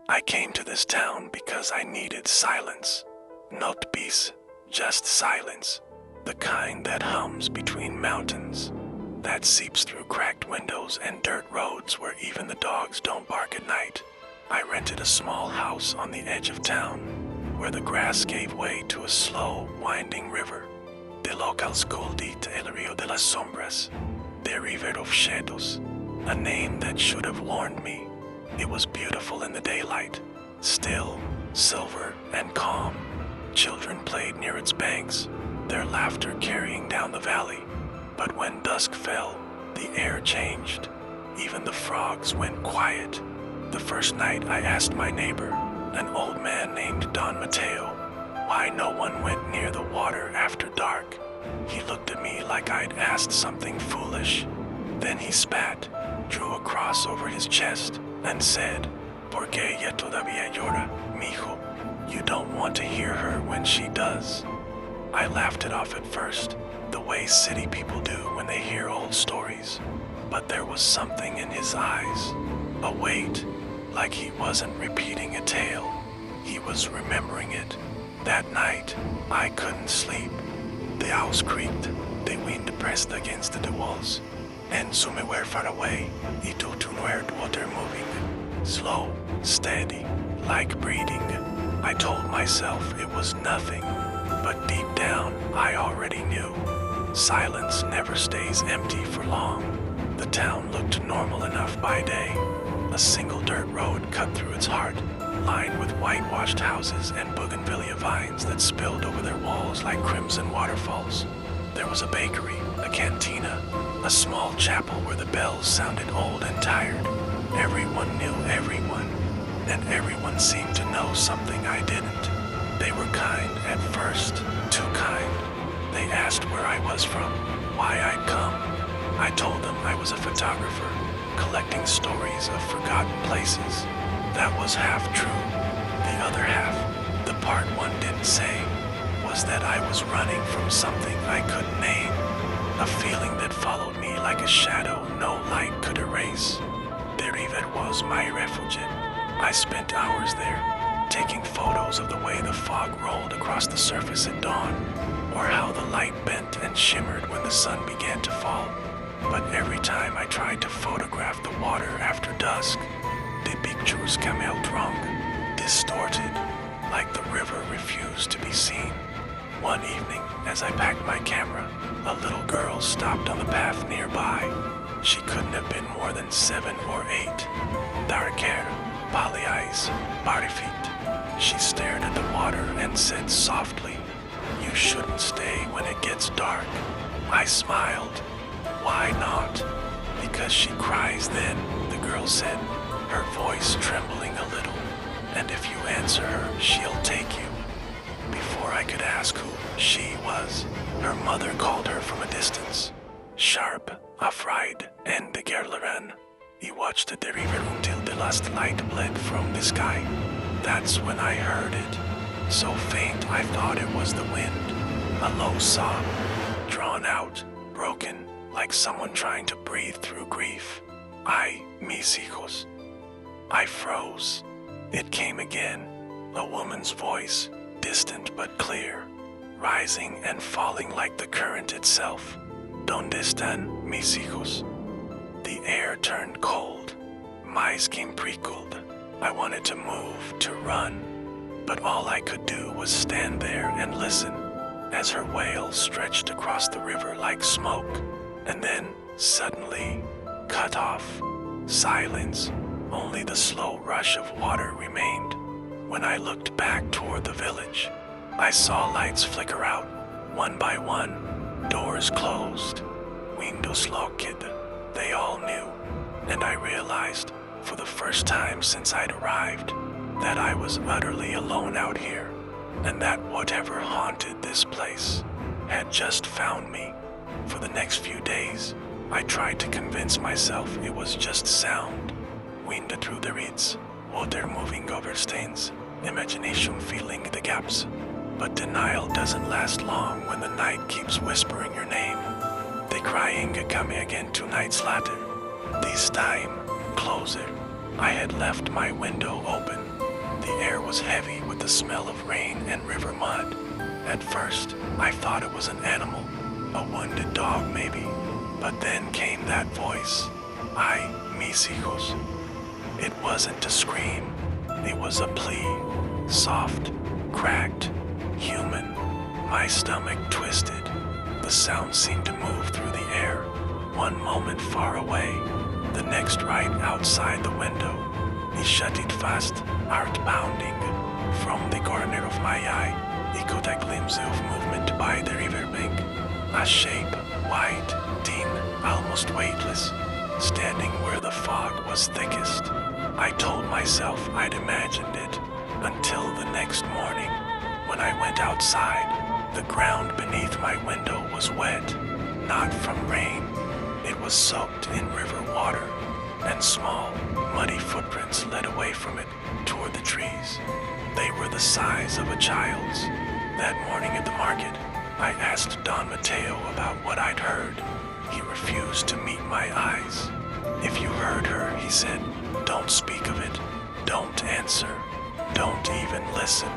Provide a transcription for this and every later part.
I came to this town because I needed silence. Not peace, just silence. The kind that hums between mountains, that seeps through cracked windows and dirt roads where even the dogs don't bark at night. I rented a small house on the edge of town, where the grass gave way to a slow, winding river. The locals called it El Río de las Sombras, the River of Shadows, a name that should have warned me. It was beautiful in the daylight, still, silver, and calm. Children played near its banks, their laughter carrying down the valley. But when dusk fell, the air changed. Even the frogs went quiet. The first night I asked my neighbor, an old man named Don Mateo, why no one went near the water after dark. He looked at me like I'd asked something foolish. Then he spat, drew a cross over his chest, and said, "¿Por qué ella todavía llora, mijo? You don't want to hear her when she does." I laughed it off at first, the way city people do when they hear old stories. But there was something in his eyes, a weight, like he wasn't repeating a tale. He was remembering it. That night, I couldn't sleep. The house creaked, the wind pressed against the walls, and some were far away, it too heard water moving. Slow, steady, like breathing. I told myself it was nothing, but deep down, I already knew. Silence never stays empty for long. The town looked normal enough by day. A single dirt road cut through its heart, lined with whitewashed houses and bougainvillea vines that spilled over their walls like crimson waterfalls. There was a bakery, a cantina, a small chapel where the bells sounded old and tired. Everyone knew everyone, and everyone seemed to know something I didn't. They were kind at first, too kind. They asked where I was from, why I'd come. I told them I was a photographer, collecting stories of forgotten places. That was half true. The other half, the part one didn't say, was that I was running from something I couldn't name, a feeling that followed me like a shadow no light could erase. The river was my refuge. I spent hours there, taking photos of the way the fog rolled across the surface at dawn, or how the light bent and shimmered when the sun began to fall. But every time I tried to photograph the water after dusk, the pictures came out wrong, distorted, like the river refused to be seen. One evening, as I packed my camera, a little girl stopped on the path nearby. She couldn't have been more than 7 or 8. Dark hair, poly eyes, body feet. She stared at the water and said softly, "You shouldn't stay when it gets dark." I smiled. "Why not?" "Because she cries then," the girl said, her voice trembling a little. "And if you answer her, she'll take you." Before I could ask who she was, her mother called her from a distance. Sharp, afraid, and the girl ran. He watched the river until the last light bled from the sky. That's when I heard it. So faint I thought it was the wind. A low sob, drawn out, broken, like someone trying to breathe through grief. "Ay, mis hijos." I froze. It came again, a woman's voice, distant but clear, rising and falling like the current itself. "¿Dónde están mis hijos?" The air turned cold. My skin prickled. I wanted to move, to run, but all I could do was stand there and listen as her wail stretched across the river like smoke, and then, suddenly, cut off. Silence. Only the slow rush of water remained. When I looked back toward the village, I saw lights flicker out, one by one, doors closed, windows locked. They all knew, and I realized, for the first time since I'd arrived, that I was utterly alone out here, and that whatever haunted this place had just found me. For the next few days, I tried to convince myself it was just sound. Wind through the reeds, water moving over stains, imagination filling the gaps. But denial doesn't last long when the night keeps whispering your name. The crying coming again 2 nights later. This time, closer. I had left my window open, was heavy with the smell of rain and river mud. At first, I thought it was an animal, a wounded dog maybe. But then came that voice. Ay, mis hijos. It wasn't a scream. It was a plea. Soft, cracked, human. My stomach twisted. The sound seemed to move through the air. One moment far away, the next right outside the window. Ich shut fast, heart pounding. From the corner of my eye, I caught a glimpse of movement by the riverbank. A shape, white, thin, almost weightless, standing where the fog was thickest. I told myself I'd imagined it, until the next morning, when I went outside. The ground beneath my window was wet, not from rain. It was soaked in river water, and small, muddy footprints led away from it toward the trees. They were the size of a child's. That morning at the market, I asked Don Mateo about what I'd heard. He refused to meet my eyes. If you heard her, he said, don't speak of it. Don't answer. Don't even listen.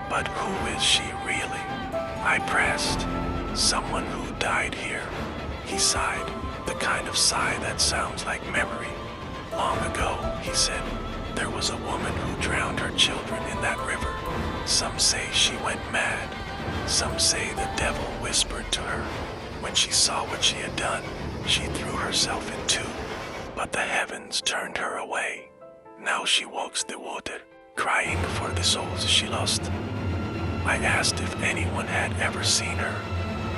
But who is she really? I pressed. Someone who died here. He sighed, the kind of sigh that sounds like memory. Long ago, he said, there was a woman who drowned her children in that river. Some say she went mad. Some say the devil whispered to her. When she saw what she had done, she threw herself in two. But the heavens turned her away. Now she walks the water, crying for the souls she lost. I asked if anyone had ever seen her.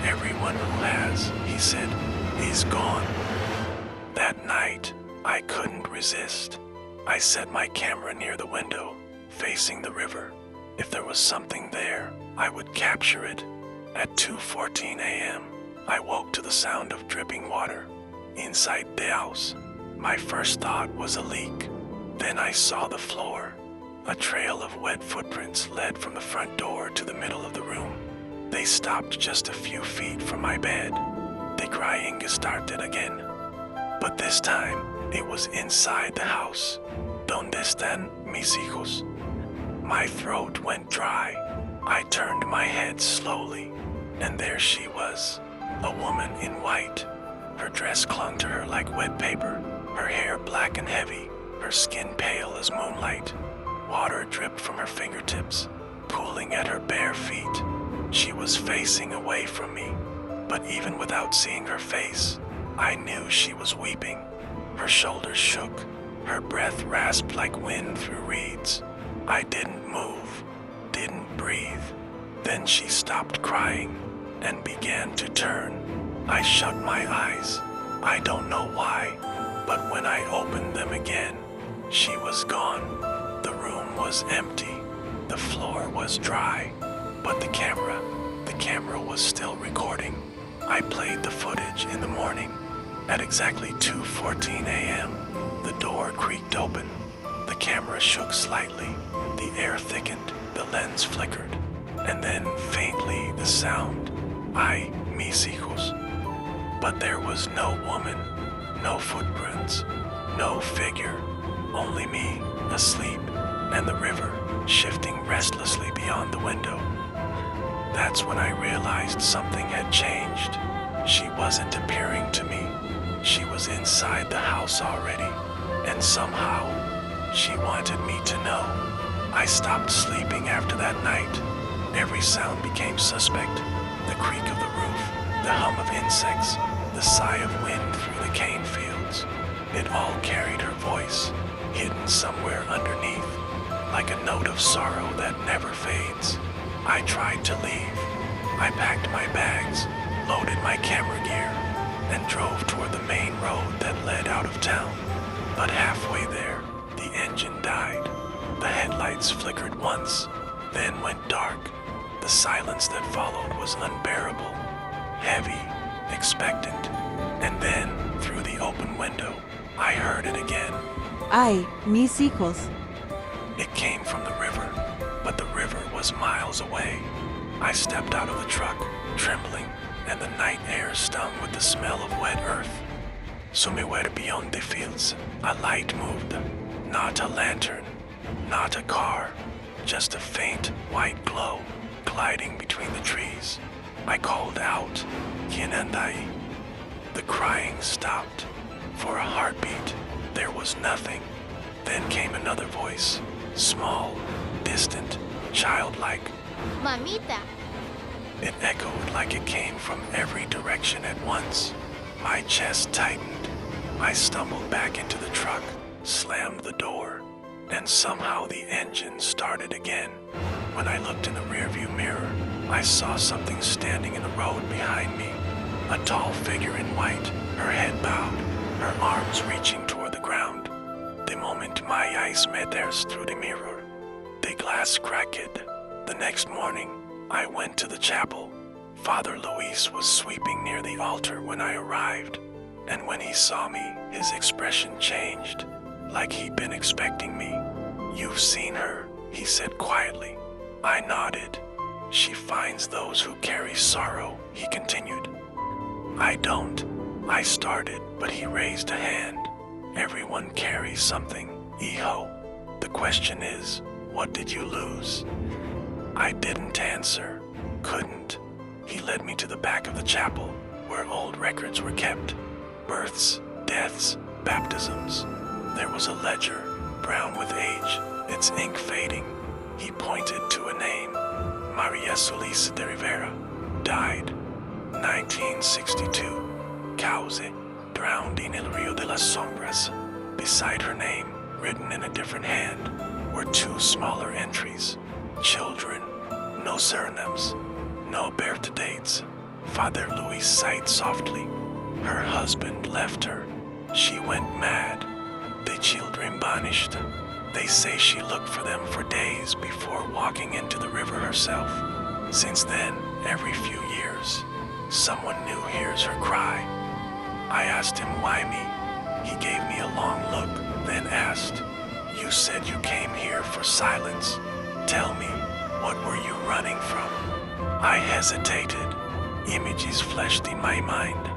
Everyone who has, he said, is gone. That night, I couldn't resist. I set my camera near the window, facing the river. If there was something there, I would capture it. At 2:14 a.m., I woke to the sound of dripping water. Inside the house, my first thought was a leak. Then I saw the floor. A trail of wet footprints led from the front door to the middle of the room. They stopped just a few feet from my bed. The crying started again. But this time, it was inside the house. ¿Dónde están mis hijos? My throat went dry. I turned my head slowly, and there she was, a woman in white. Her dress clung to her like wet paper, her hair black and heavy, her skin pale as moonlight. Water dripped from her fingertips, pooling at her bare feet. She was facing away from me, but even without seeing her face, I knew she was weeping. Her shoulders shook, her breath rasped like wind through reeds. I didn't move, didn't breathe. Then she stopped crying and began to turn. I shut my eyes. I don't know why, but when I opened them again, she was gone. The room was empty. The floor was dry, but the camera was still recording. I played the footage in the morning. At exactly 2:14 a.m., the door creaked open. The camera shook slightly. The air thickened. The lens flickered. And then faintly the sound, ay, mis hijos. But there was no woman, no footprints, no figure, only me, asleep, and the river shifting restlessly beyond the window. That's when I realized something had changed. She wasn't appearing to me. She was inside the house already, and somehow, she wanted me to know. I stopped sleeping after that night. Every sound became suspect. The creak of the roof, the hum of insects, the sigh of wind through the cane fields. It all carried her voice, hidden somewhere underneath, like a note of sorrow that never fades. I tried to leave. I packed my bags, loaded my camera gear, and drove toward the main road that led out of town. But halfway there, the engine died. The headlights flickered once, then went dark. The silence that followed was unbearable, heavy, expectant. And then, through the open window, I heard it again. Ay, mis hijos. It came from the river, but the river was miles away. I stepped out of the truck, trembling, and the night air stung with the smell of wet earth. Somewhere beyond the fields, a light moved. Not a lantern, not a car, just a faint white glow gliding between the trees. I called out, Kinandai. The crying stopped. For a heartbeat, there was nothing. Then came another voice, small, distant, childlike. Mamita. It echoed like it came from every direction at once. My chest tightened. I stumbled back into the truck, slammed the door, and somehow the engine started again. When I looked in the rearview mirror, I saw something standing in the road behind me. A tall figure in white, her head bowed, her arms reaching toward the ground. The moment my eyes met theirs through the mirror, the glass cracked. The next morning, I went to the chapel. Father Luis was sweeping near the altar when I arrived, and when he saw me, his expression changed, like he'd been expecting me. "You've seen her," he said quietly. I nodded. "She finds those who carry sorrow," he continued. "I don't." I started, but he raised a hand. "Everyone carries something, Iho. The question is, what did you lose?" I didn't answer. Couldn't. He led me to the back of the chapel, where old records were kept. Births, deaths, baptisms. There was a ledger, brown with age, its ink fading. He pointed to a name. Maria Solis de Rivera. Died. 1962. Cause. Drowned in el Rio de las Sombras. Beside her name, written in a different hand, were two smaller entries. Children. No surnames. No birth dates. Father Luis sighed softly. Her husband left her. She went mad. The children vanished. They say she looked for them for days before walking into the river herself. Since then, every few years, someone new hears her cry. I asked him why me. He gave me a long look, then asked, "You said you came here for silence. Tell me, what were you running from?" I hesitated. Images flashed in my mind.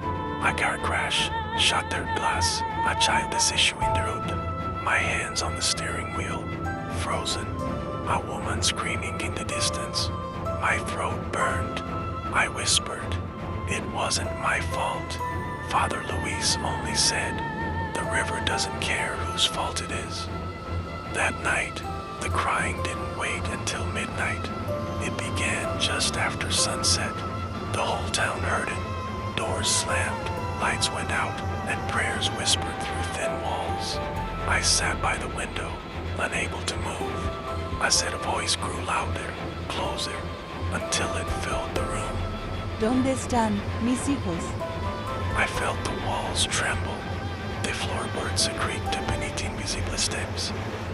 A car crash, shattered glass, a child issue in the road. My hands on the steering wheel, frozen. A woman screaming in the distance. My throat burned. I whispered, "It wasn't my fault." Father Luis only said, "The river doesn't care whose fault it is." That night, the crying didn't wait until midnight. It began just after sunset. The whole town heard it. Doors slammed, lights went out, and prayers whispered through thin walls. I sat by the window, unable to move. As a voice grew louder, closer, until it filled the room. ¿Dónde están mis hijos? I felt the walls tremble. The floorboards creaked beneath invisible steps.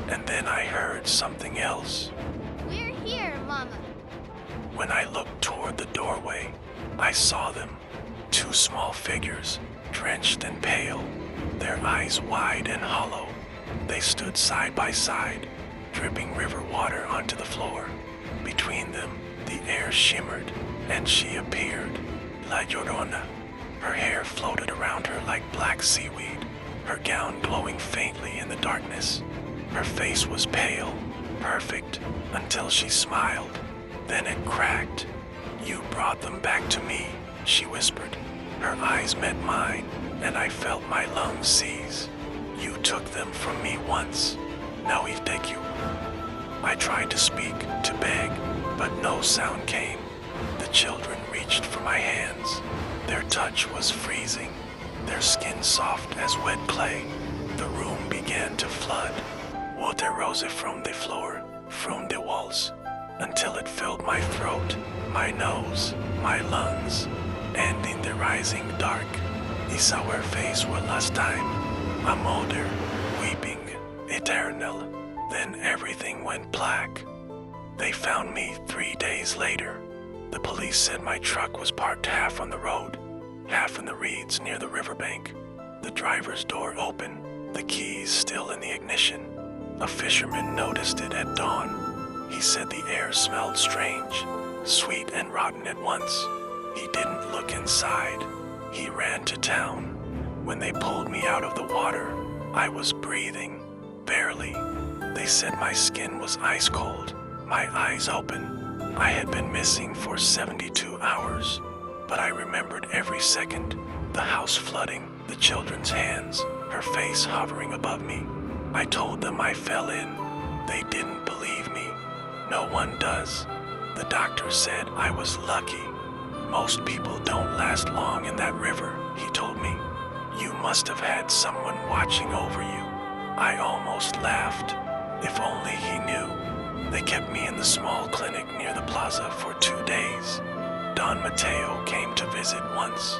And then I heard something else. We're here, Mama. When I looked toward the doorway, I saw them. Two small figures, drenched and pale, their eyes wide and hollow. They stood side by side, dripping river water onto the floor. Between them, the air shimmered, and she appeared, La Llorona. Her hair floated around her like black seaweed, her gown glowing faintly in the darkness. Her face was pale, perfect, until she smiled. Then it cracked. "You brought them back to me," she whispered. Her eyes met mine, and I felt my lungs seize. "You took them from me once. Now we take you." I tried to speak, to beg, but no sound came. The children reached for my hands. Their touch was freezing, their skin soft as wet clay. The room began to flood. Water rose from the floor, from the walls, until it filled my throat, my nose, my lungs, and in the rising dark, I saw her face one last time, a mother, weeping, eternal. Then everything went black. They found me 3 days later. The police said my truck was parked half on the road, half in the reeds near the riverbank. The driver's door open, the keys still in the ignition. A fisherman noticed it at dawn. He said the air smelled strange, sweet and rotten at once. He didn't look inside. He ran to town. When they pulled me out of the water, I was breathing, barely. They said my skin was ice cold, my eyes open. I had been missing for 72 hours, but I remembered every second. The house flooding, the children's hands, her face hovering above me. I told them I fell in. They didn't believe me. No one does. The doctor said I was lucky. Most people don't last long in that river, he told me. You must have had someone watching over you. I almost laughed. If only he knew. They kept me in the small clinic near the plaza for 2 days. Don Mateo came to visit once.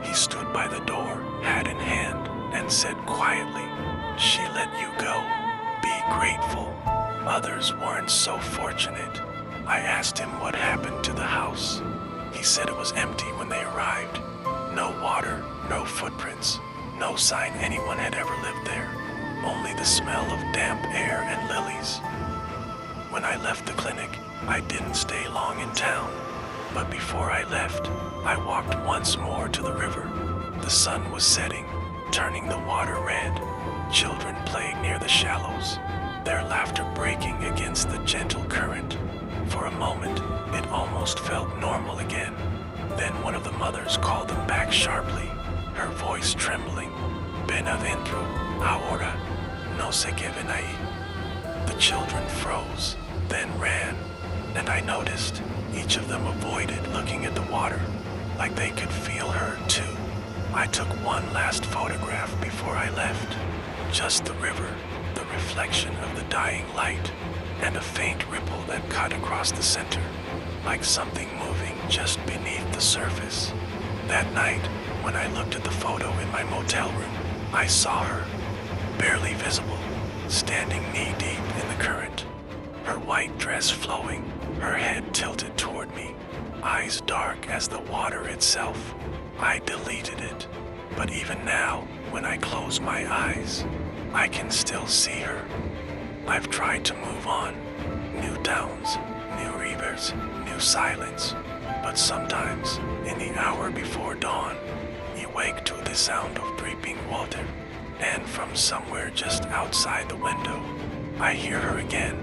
He stood by the door, hat in hand, and said quietly, "She let you go. Be grateful." Others weren't so fortunate. I asked him what happened to the house. He said it was empty when they arrived. No water, no footprints, no sign anyone had ever lived there. Only the smell of damp air and lilies. When I left the clinic, I didn't stay long in town. But before I left, I walked once more to the river. The sun was setting, turning the water red. Children playing near the shallows, their laughter breaking against the gentle current. For a moment, it almost felt normal again. Then one of the mothers called them back sharply, her voice trembling. "Ven adentro, ahora, no se queden ahí." The children froze, then ran, and I noticed each of them avoided looking at the water, like they could feel her too. I took one last photograph before I left. Just the river, the reflection of the dying light, and a faint ripple that cut across the center, like something moving just beneath the surface. That night, when I looked at the photo in my motel room, I saw her, barely visible, standing knee-deep in the current, her white dress flowing, her head tilted toward me, eyes dark as the water itself. I deleted it, but even now, when I close my eyes, I can still see her. I've tried to move on, new downs, new rivers, new silence, but sometimes, in the hour before dawn, you wake to the sound of dripping water, and from somewhere just outside the window, I hear her again,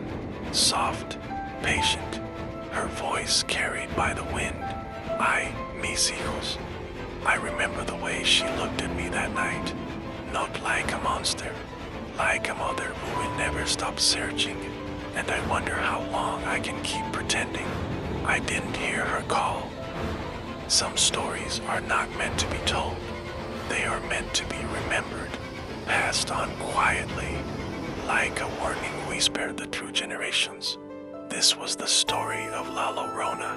soft, patient, her voice carried by the wind. "Ay, mis hijos." I remember the way she looked at me that night, not like a monster, like a mother who will never stop searching, and I wonder how long I can keep pretending I didn't hear her call. Some stories are not meant to be told. They are meant to be remembered, passed on quietly, like a warning whispered through generations. This was the story of La Llorona,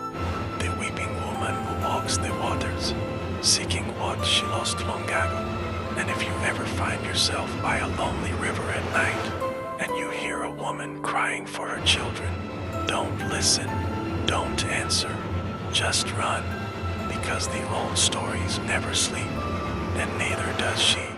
the weeping woman who walks the waters, seeking what she lost long ago. And if you ever find yourself by a lonely river at night, and you hear a woman crying for her children, don't listen, don't answer, just run, because the old stories never sleep, and neither does she.